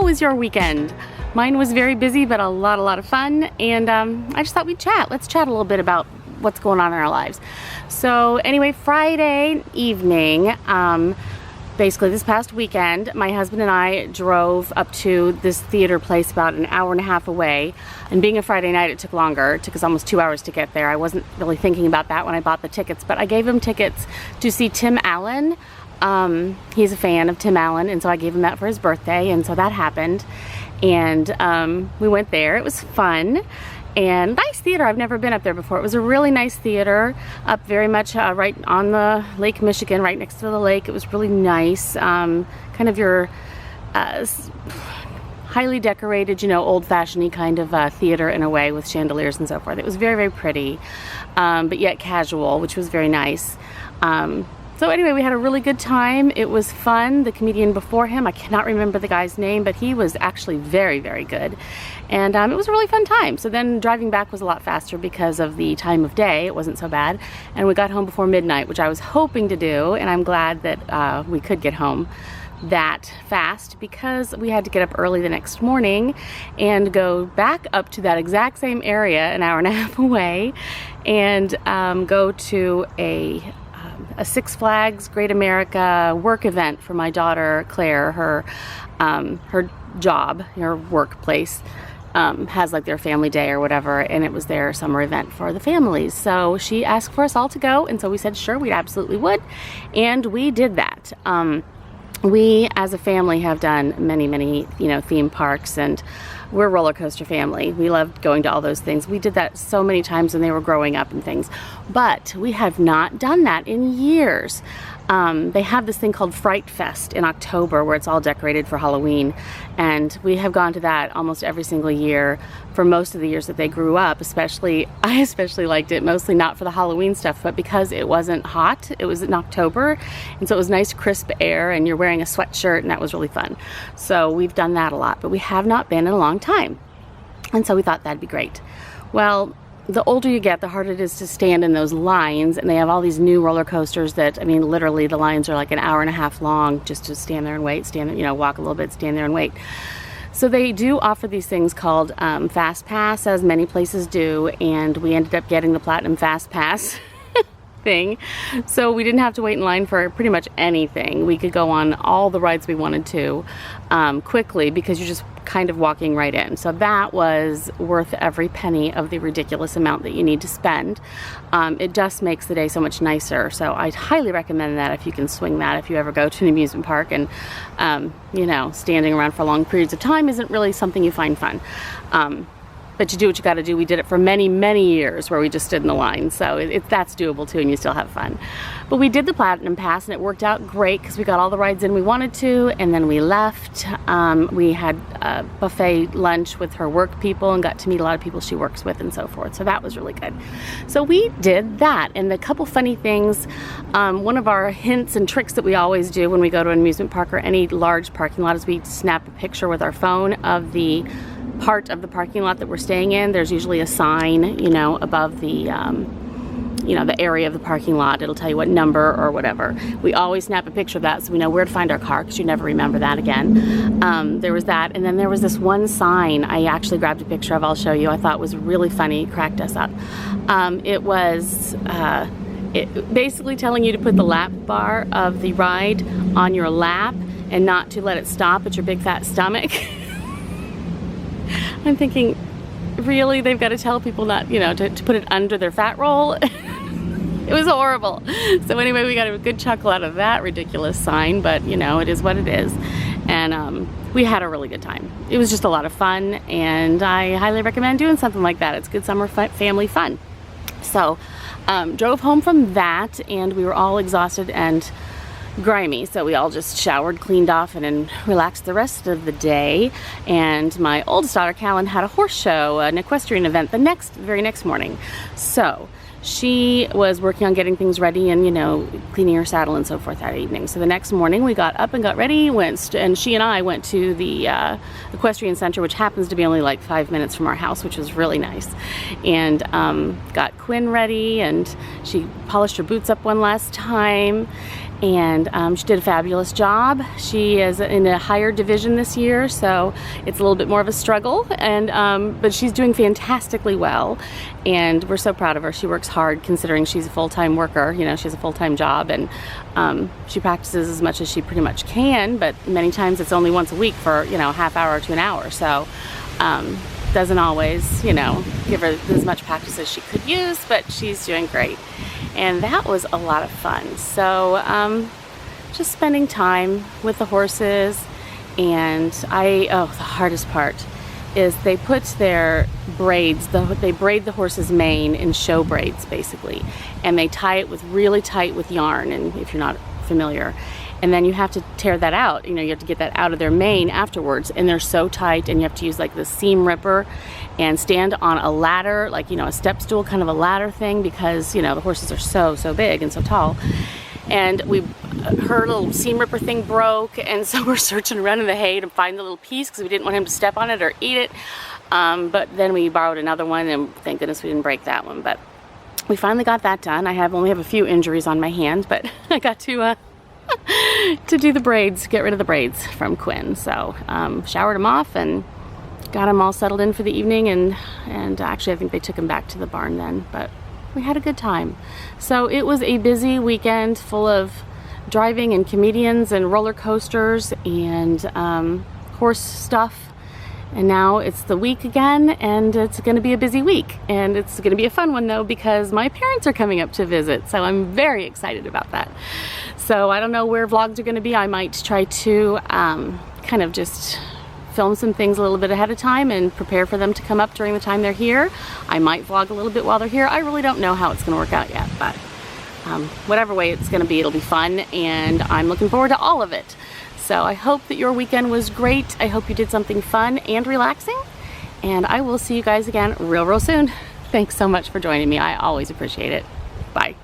was your weekend? Mine was very busy, but a lot of fun, and I just thought we'd chat. Let's chat a little bit about what's going on in our lives. So anyway, Friday evening, basically this past weekend, my husband and I drove up to this theater place about an hour and a half away, and being a Friday night, it took longer. It took us almost 2 hours to get there. I wasn't really thinking about that when I bought the tickets, but I gave him tickets to see Tim Allen. He's a fan of Tim Allen, and so I gave him that for his birthday, and so that happened. And we went there. It was fun. And nice theater. I've never been up there before. It was a really nice theater up very much right on the Lake Michigan, right next to the lake. It was really nice. Kind of your highly decorated, you know, old-fashioned-y kind of theater in a way, with chandeliers and so forth. It was very pretty, but yet casual, which was very nice. So anyway, we had a really good time. It was fun. The comedian before him, I cannot remember the guy's name, but he was actually very good. And it was a really fun time. So then driving back was a lot faster because of the time of day. It wasn't so bad. And we got home before midnight, which I was hoping to do, and I'm glad that we could get home that fast, because we had to get up early the next morning and go back up to that exact same area an hour and a half away, and go to a Six Flags Great America work event for my daughter Claire. Her job, her workplace, has like their family day or whatever, and it was their summer event for the families. So she asked for us all to go, and so we said sure, we absolutely would, and we did that. We as a family have done many, you know, theme parks, and we're a roller coaster family. We loved going to all those things. We did that so many times when they were growing up and things, but we have not done that in years. They have this thing called Fright Fest in October where it's all decorated for Halloween, and we have gone to that almost every single year for most of the years that they grew up. I especially liked it, mostly not for the Halloween stuff, but because it wasn't hot. It was in October, and so it was nice crisp air, and you're wearing a sweatshirt, and that was really fun. So we've done that a lot, but we have not been in a long time, and so we thought that'd be great. Well, the older you get, the harder it is to stand in those lines, and they have all these new roller coasters that, I mean, literally the lines are like an hour and a half long just to stand there and wait, stand there, you know, walk a little bit, stand there and wait. So they do offer these things called Fast Pass, as many places do, and we ended up getting the Platinum Fast Pass thing. So we didn't have to wait in line for pretty much anything. We could go on all the rides we wanted to quickly, because you're just kind of walking right in. So that was worth every penny of the ridiculous amount that you need to spend. It just makes the day so much nicer. So I'd highly recommend that if you can swing that, if you ever go to an amusement park, and you know, standing around for long periods of time isn't really something you find fun. But you do what you got to do. We did it for many years where we just stood in the line, so that's doable too, and you still have fun. But we did the Platinum Pass, and it worked out great because we got all the rides in we wanted to, and then we left. We had a buffet lunch with her work people and got to meet a lot of people she works with and so forth, so that was really good. So we did that, and a couple funny things. One of our hints and tricks that we always do when we go to an amusement park or any large parking lot is we snap a picture with our phone of the part of the parking lot that we're staying in. There's usually a sign, you know, above the you know, the area of the parking lot. It'll tell you what number or whatever. We always snap a picture of that so we know where to find our car, because you never remember that again. There was that, and then there was this one sign I actually grabbed a picture of. I'll show you. I thought was really funny. It cracked us up. It was basically telling you to put the lap bar of the ride on your lap and not to let it stop at your big fat stomach. I'm thinking, really? They've got to tell people not, you know, to put it under their fat roll? It was horrible. So anyway, we got a good chuckle out of that ridiculous sign, but you know, it is what it is. And we had a really good time. It was just a lot of fun, and I highly recommend doing something like that. It's good summer family fun. So drove home from that, and we were all exhausted and grimy, so we all just showered, cleaned off, and then relaxed the rest of the day. And my oldest daughter Callan had a horse show, an equestrian event, the very next morning. So she was working on getting things ready and, you know, cleaning her saddle and so forth that evening. So the next morning we got up and got ready, and she and I went to the Equestrian Center, which happens to be only like 5 minutes from our house, which was really nice. And got Quinn ready, and she polished her boots up one last time. and she did a fabulous job. She is in a higher division this year, so it's a little bit more of a struggle, and but she's doing fantastically well, and we're so proud of her. She works hard considering she's a full-time worker. You know, she has a full-time job, and she practices as much as she pretty much can, but many times it's only once a week for, you know, a half hour to an hour, so doesn't always, you know, give her as much practice as she could use, but she's doing great. And that was a lot of fun. So just spending time with the horses, and the hardest part is they put their braids, they braid the horse's mane in show braids basically, and they tie it with really tight with yarn, and if you're not familiar, and then you have to tear that out. You know, you have to get that out of their mane afterwards, and they're so tight, and you have to use like the seam ripper and stand on a ladder, like, you know, a step stool kind of a ladder thing, because, you know, the horses are so big and so tall. And her little seam ripper thing broke, and so we're searching around in the hay to find the little piece because we didn't want him to step on it or eat it. But then we borrowed another one, and thank goodness we didn't break that one. But we finally got that done. I only have a few injuries on my hand, but I got to do the braids, get rid of the braids from Quinn. So showered him off and got him all settled in for the evening, and actually I think they took him back to the barn then, but we had a good time. So it was a busy weekend full of driving and comedians and roller coasters and horse stuff. And now it's the week again, and it's going to be a busy week, and it's going to be a fun one though, because my parents are coming up to visit, so I'm very excited about that. So I don't know where vlogs are going to be. I might try to kind of just film some things a little bit ahead of time and prepare for them to come up during the time they're here. I might vlog a little bit while they're here. I really don't know how it's going to work out yet, but whatever way it's going to be, it'll be fun, and I'm looking forward to all of it. So I hope that your weekend was great. I hope you did something fun and relaxing, and I will see you guys again real soon. Thanks so much for joining me. I always appreciate it. Bye.